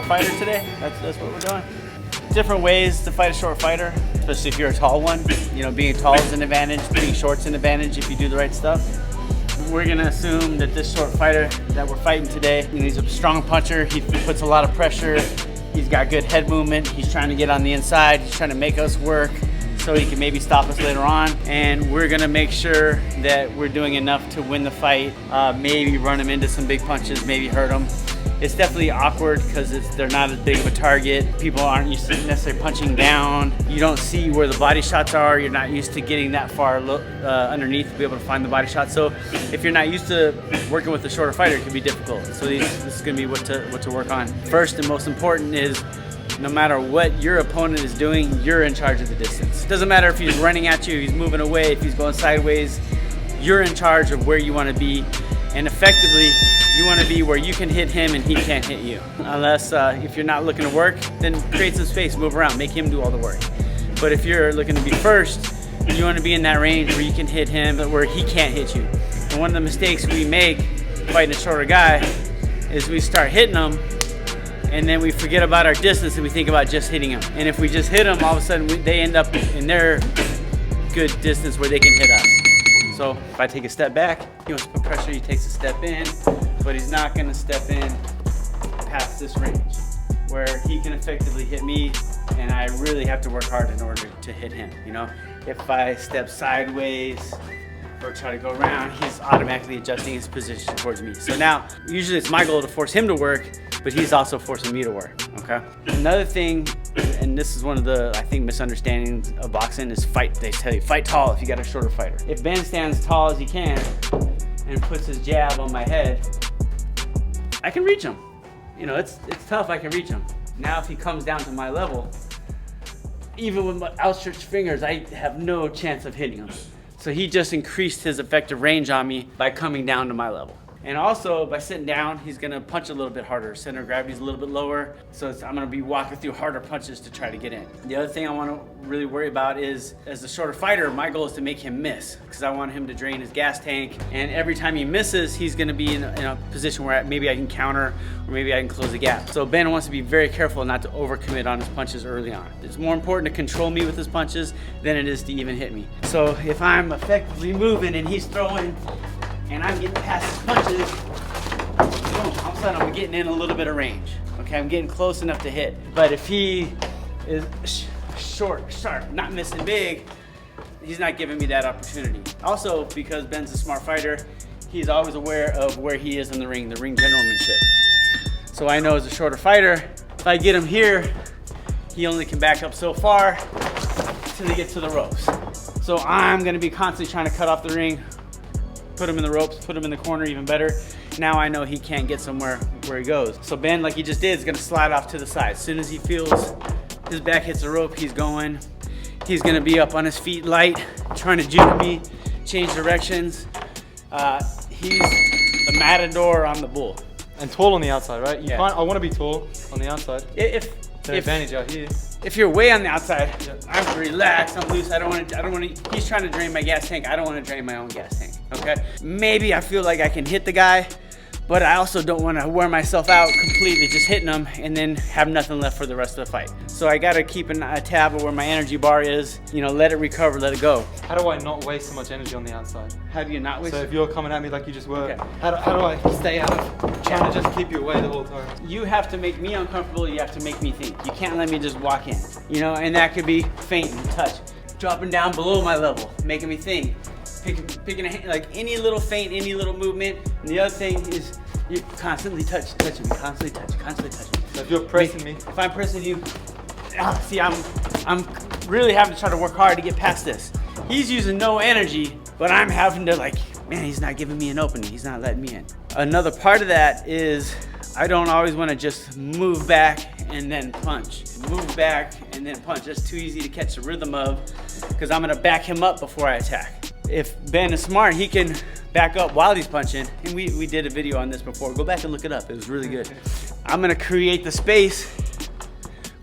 fighter today. That's what we're doing. Different ways to fight a short fighter, especially if you're a tall one. You know, being tall is an advantage, being short's an advantage if you do the right stuff. We're gonna assume that this short fighter that we're fighting today, you know, he's a strong puncher, he puts a lot of pressure, he's got good head movement, he's trying to get on the inside, he's trying to make us work so he can maybe stop us later on. And we're gonna make sure that we're doing enough to win the fight, maybe run him into some big punches, maybe hurt him. It's definitely awkward because they're not as big of a target. People aren't used to necessarily punching down. You don't see where the body shots are. You're not used to getting that far underneath to be able to find the body shot. So if you're not used to working with a shorter fighter, it can be difficult. So this is gonna be what to work on. First and most important is no matter what your opponent is doing, you're in charge of the distance. It doesn't matter if he's running at you, he's moving away, if he's going sideways, you're in charge of where you wanna be. And effectively, you want to be where you can hit him and he can't hit you. Unless if you're not looking to work, then create some space, move around, make him do all the work. But if you're looking to be first, you want to be in that range where you can hit him, but where he can't hit you. And one of the mistakes we make fighting a shorter guy is we start hitting him and then we forget about our distance and we think about just hitting him. And if we just hit him, all of a sudden they end up in their good distance where they can hit us. So if I take a step back, he wants to put pressure, he takes a step in, but he's not gonna step in past this range where he can effectively hit me and I really have to work hard in order to hit him, you know? If I step sideways or try to go around, he's automatically adjusting his position towards me. So now, usually it's my goal to force him to work, but he's also forcing me to work, okay? Another thing, and this is one of the, I think, misunderstandings of boxing is fight. They tell you, fight tall if you got a shorter fighter. If Ben stands tall as he can and puts his jab on my head, I can reach him. You know, it's tough, I can reach him. Now if he comes down to my level, even with my outstretched fingers, I have no chance of hitting him. So he just increased his effective range on me by coming down to my level. And also by sitting down, he's gonna punch a little bit harder. Center of gravity is a little bit lower, so I'm gonna be walking through harder punches to try to get in. The other thing I wanna really worry about is, as a shorter fighter, my goal is to make him miss, because I want him to drain his gas tank, and every time he misses, he's gonna be in a position where maybe I can counter, or maybe I can close the gap. So Ben wants to be very careful not to overcommit on his punches early on. It's more important to control me with his punches than it is to even hit me. So if I'm effectively moving and he's throwing, and I'm getting past his punches, boom, all of a sudden I'm getting in a little bit of range. Okay, I'm getting close enough to hit. But if he is short, sharp, not missing big, he's not giving me that opportunity. Also, because Ben's a smart fighter, he's always aware of where he is in the ring generalmanship. So I know as a shorter fighter, if I get him here, he only can back up so far till he gets to the ropes. So I'm gonna be constantly trying to cut off the ring, put him in the ropes, put him in the corner even better. Now I know he can't get somewhere where he goes. So Ben, like he just did, is gonna slide off to the side. As soon as he feels his back hits the rope, he's going. He's gonna be up on his feet light, trying to juke me, change directions. He's the matador on the bull. And tall on the outside, right? Yeah. I wanna be tall on the outside. If advantage out here. If you're way on the outside, I'm relaxed, I'm loose, I don't want to, he's trying to drain my gas tank, I don't want to drain my own gas tank, okay? Maybe I feel like I can hit the guy, but I also don't want to wear myself out completely just hitting him and then have nothing left for the rest of the fight. So I got to keep a tab of where my energy bar is, you know, let it recover, let it go. How do I not waste so much energy on the outside? How do you not waste? So if you're coming at me like you just were, okay. how do I stay out of trying to just keep you away the whole time? You have to make me uncomfortable, you have to make me think. You can't let me just walk in, you know, and that could be feint and touch, dropping down below my level, making me think, picking a hand, like any little feint, any little movement. And the other thing is you constantly touching me, constantly touching me. So if you're pressing me. If I'm pressing you, see, I'm really having to try to work hard to get past this. He's using no energy, but I'm having to like, man, he's not giving me an opening. He's not letting me in. Another part of that is I don't always want to just move back and then punch. Move back and then punch. That's too easy to catch the rhythm of because I'm going to back him up before I attack. If Ben is smart, he can back up while he's punching. And we did a video on this before. Go back and look it up. It was really good. I'm going to create the space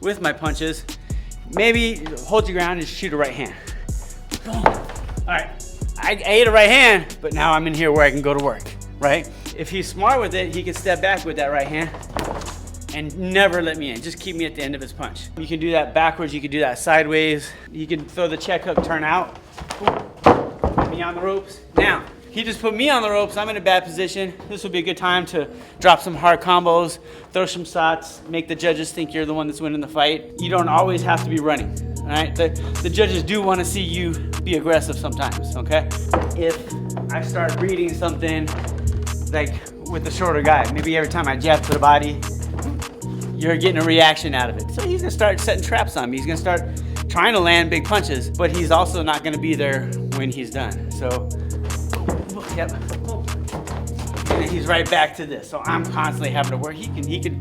with my punches. Maybe hold your ground and shoot a right hand. Boom. All right. I ate a right hand, but now I'm in here where I can go to work, right? If he's smart with it, he can step back with that right hand and never let me in. Just keep me at the end of his punch. You can do that backwards, you can do that sideways. You can throw the check hook, turn out. Put me on the ropes. Now, he just put me on the ropes. I'm in a bad position. This would be a good time to drop some hard combos, throw some shots, make the judges think you're the one that's winning the fight. You don't always have to be running, all right? The judges do want to see you be aggressive sometimes, okay? If I start reading something like with the shorter guy, maybe every time I jab to the body, you're getting a reaction out of it. So he's gonna start setting traps on me. He's gonna start trying to land big punches, but he's also not gonna be there when he's done. So, yep. And then he's right back to this. So I'm constantly having to work. He can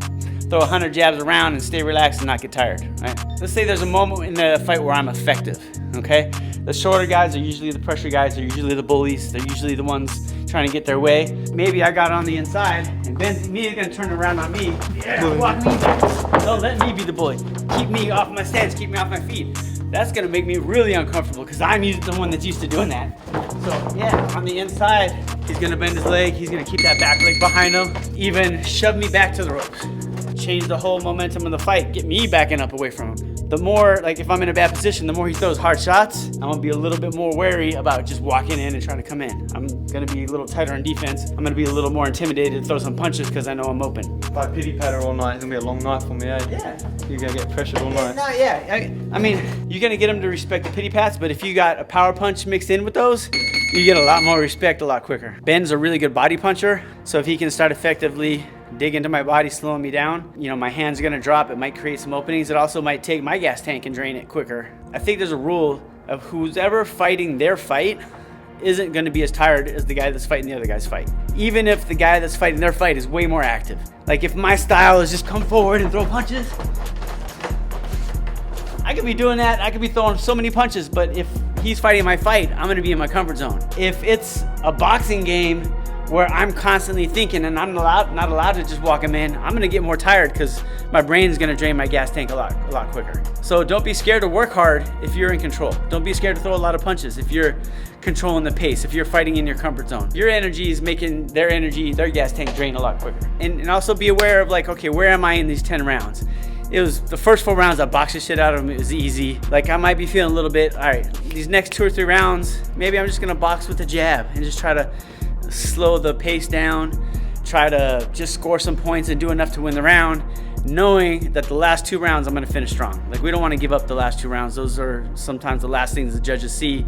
throw 100 jabs around and stay relaxed and not get tired, right? Let's say there's a moment in the fight where I'm effective, okay? The shorter guys are usually the pressure guys, they're usually the bullies, they're usually the ones trying to get their way. Maybe I got on the inside and Ben's immediately gonna turn around on me. Yeah, walk me back. Don't let me be the bully. Keep me off my stance, keep me off my feet. That's gonna make me really uncomfortable because I'm the one that's used to doing that. So yeah, on the inside, he's gonna bend his leg, he's gonna keep that back leg behind him, even shove me back to the ropes. Change the whole momentum of the fight, get me backing up away from him. The more, like if I'm in a bad position, the more he throws hard shots, I'm gonna be a little bit more wary about just walking in and trying to come in. I'm gonna be a little tighter on defense. I'm gonna be a little more intimidated to throw some punches because I know I'm open. If I pity patter all night, it's gonna be a long night for me, eh? Yeah. You're gonna get pressured all night. No, yeah. I mean, you're gonna get him to respect the pity pats, but if you got a power punch mixed in with those, you get a lot more respect a lot quicker. Ben's a really good body puncher, so if he can start effectively dig into my body, slowing me down, you know, my hand's gonna drop, it might create some openings. It also might take my gas tank and drain it quicker. I think there's a rule of who's ever fighting their fight isn't gonna be as tired as the guy that's fighting the other guy's fight. Even if the guy that's fighting their fight is way more active. Like if my style is just come forward and throw punches, I could be doing that, I could be throwing so many punches, but if he's fighting my fight, I'm gonna be in my comfort zone. If it's a boxing game where I'm constantly thinking and I'm not allowed to just walk him in, I'm gonna get more tired because my brain's gonna drain my gas tank a lot quicker. So don't be scared to work hard if you're in control. Don't be scared to throw a lot of punches if you're controlling the pace, if you're fighting in your comfort zone. Your energy is making their gas tank drain a lot quicker. And also be aware of like, okay, where am I in these 10 rounds? It was the first 4 rounds I boxed the shit out of him. It was easy. Like I might be feeling a little bit, all right, these next 2 or 3 rounds, maybe I'm just gonna box with a jab and just try to slow the pace down, try to just score some points and do enough to win the round, knowing that the last 2 rounds I'm gonna finish strong. Like we don't wanna give up the last 2 rounds. Those are sometimes the last things the judges see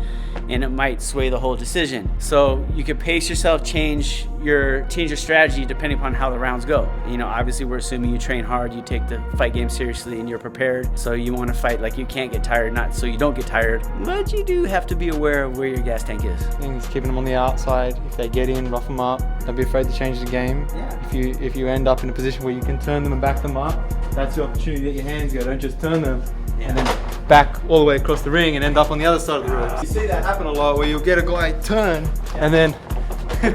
and it might sway the whole decision. So you can pace yourself, change your strategy depending upon how the rounds go. You know, obviously we're assuming you train hard, you take the fight game seriously and you're prepared. So you wanna fight like you can't get tired, not so you don't get tired, but you do have to be aware of where your gas tank is. Things keeping them on the outside. If they get in, rough them up. Don't be afraid to change the game. Yeah. If you end up in a position where you can turn them and back them up, that's the opportunity that your hands go. Don't just turn them and then back all the way across the ring and end up on the other side of the ropes. You see that happen a lot where you'll get a guy turn and then He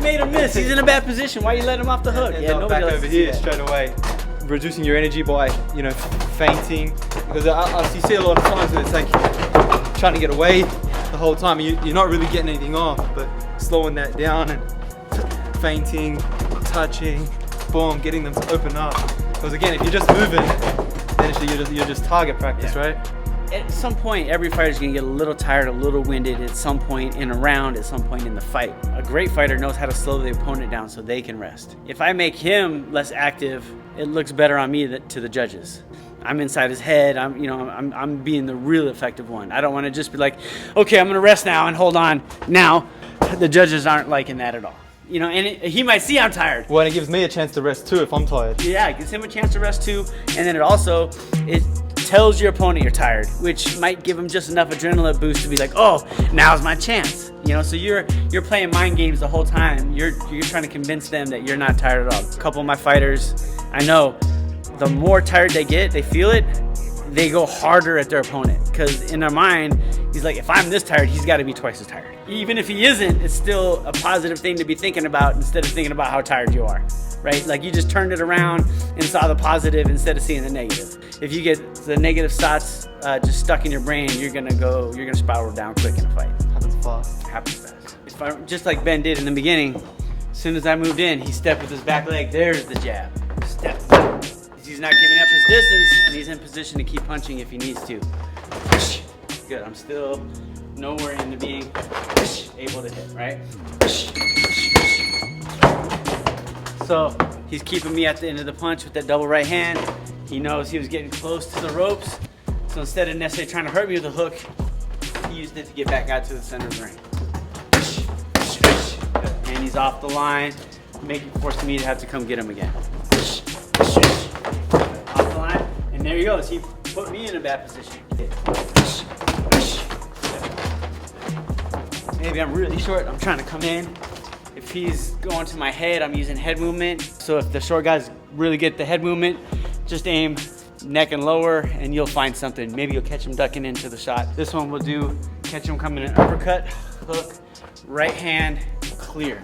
made a miss. He's in a bad position. Why you let him off the hook? Yeah, nobody back over here straight away. Reducing your energy by, you know, fainting. Because you see a lot of times where it's like trying to get away the whole time. You're not really getting anything off, but slowing that down and fainting, touching, boom, getting them to open up. Because again, if you're just moving, then you're just target practice, right? At some point, every fighter's gonna get a little tired, a little winded at some point in a round, at some point in the fight. A great fighter knows how to slow the opponent down so they can rest. If I make him less active, it looks better on me to the judges. I'm inside his head. I'm being the real effective one. I don't want to just be like, okay, I'm gonna rest now and hold on. Now, the judges aren't liking that at all. You know, and he might see I'm tired. Well, and it gives me a chance to rest too if I'm tired. Yeah, it gives him a chance to rest too, and then it tells your opponent you're tired, which might give him just enough adrenaline boost to be like, oh, now's my chance. You know, so you're playing mind games the whole time. You're trying to convince them that you're not tired at all. A couple of my fighters, I know, the more tired they get, they feel it, they go harder at their opponent. Because in their mind, he's like, if I'm this tired, he's got to be twice as tired. Even if he isn't, it's still a positive thing to be thinking about instead of thinking about how tired you are, right? Like you just turned it around and saw the positive instead of seeing the negative. If you get the negative thoughts just stuck in your brain, you're gonna spiral down quick in a fight. Happens fast. Happens fast. Just like Ben did in the beginning, as soon as I moved in, he stepped with his back leg. There's the jab. He's not giving up his distance, and he's in position to keep punching if he needs to. Good, I'm still nowhere into being able to hit, right? So he's keeping me at the end of the punch with that double right hand. He knows he was getting close to the ropes. So instead of necessarily trying to hurt me with the hook, he used it to get back out to the center of the ring. And he's off the line, forcing me to have to come get him again. Off the line, and there he goes. He put me in a bad position. Maybe I'm really short, I'm trying to come in. If he's going to my head, I'm using head movement. So if the short guys really get the head movement, just aim neck and lower and you'll find something. Maybe you'll catch him ducking into the shot. This one will do, catch him coming in uppercut, hook, right hand, clear.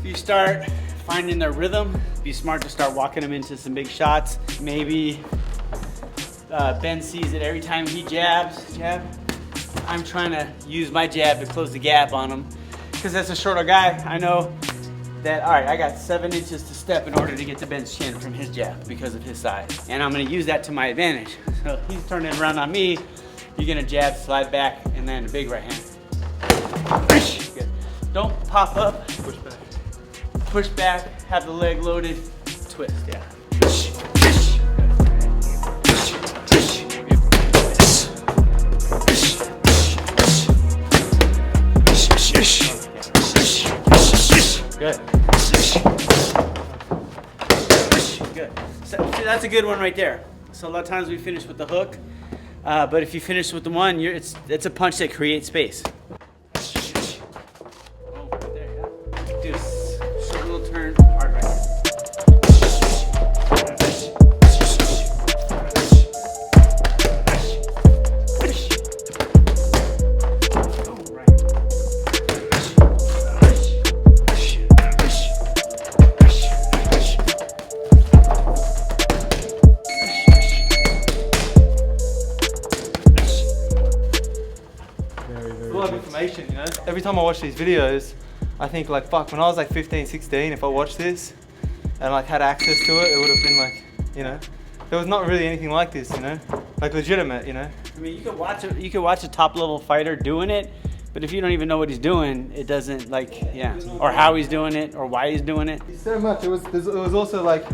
If you start finding their rhythm, be smart to start walking them into some big shots. Maybe Ben sees it every time he jabs, I'm trying to use my jab to close the gap on him. Because as a shorter guy, I know that, all right, I got 7 inches to step in order to get to Ben's chin from his jab because of his size. And I'm gonna use that to my advantage. So if he's turning around on me, you're gonna jab, slide back, and land a big right hand. Good. Don't pop up. Push back. Push back, have the leg loaded, twist, yeah. Good. Good. So, see, that's a good one right there. So a lot of times we finish with the hook, but if you finish with the one, it's a punch that creates space. Oh, right there, yeah. Do a short little turn, hard right. Information, you know? Every time I watch these videos, I think like, fuck, when I was like 15, 16, if I watched this and like had access to it, it would have been like, you know, there was not really anything like this, you know? Like legitimate, you know? I mean, you could watch a top level fighter doing it, but if you don't even know what he's doing, it doesn't like, yeah, or how he's doing it or why he's doing it. So much, it was also like,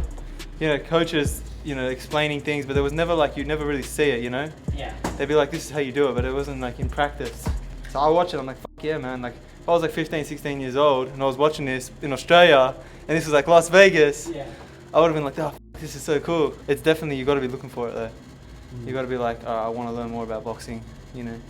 you know, coaches, you know, explaining things, but there was never like, you'd never really see it, you know? Yeah. They'd be like, this is how you do it, but it wasn't like in practice. So I watch it, I'm like, fuck yeah, man. Like, if I was like 15, 16 years old and I was watching this in Australia and this was like Las Vegas, Yeah. I would have been like, oh, this is so cool. It's definitely, you got to be looking for it though. You got to be like, I want to learn more about boxing, you know.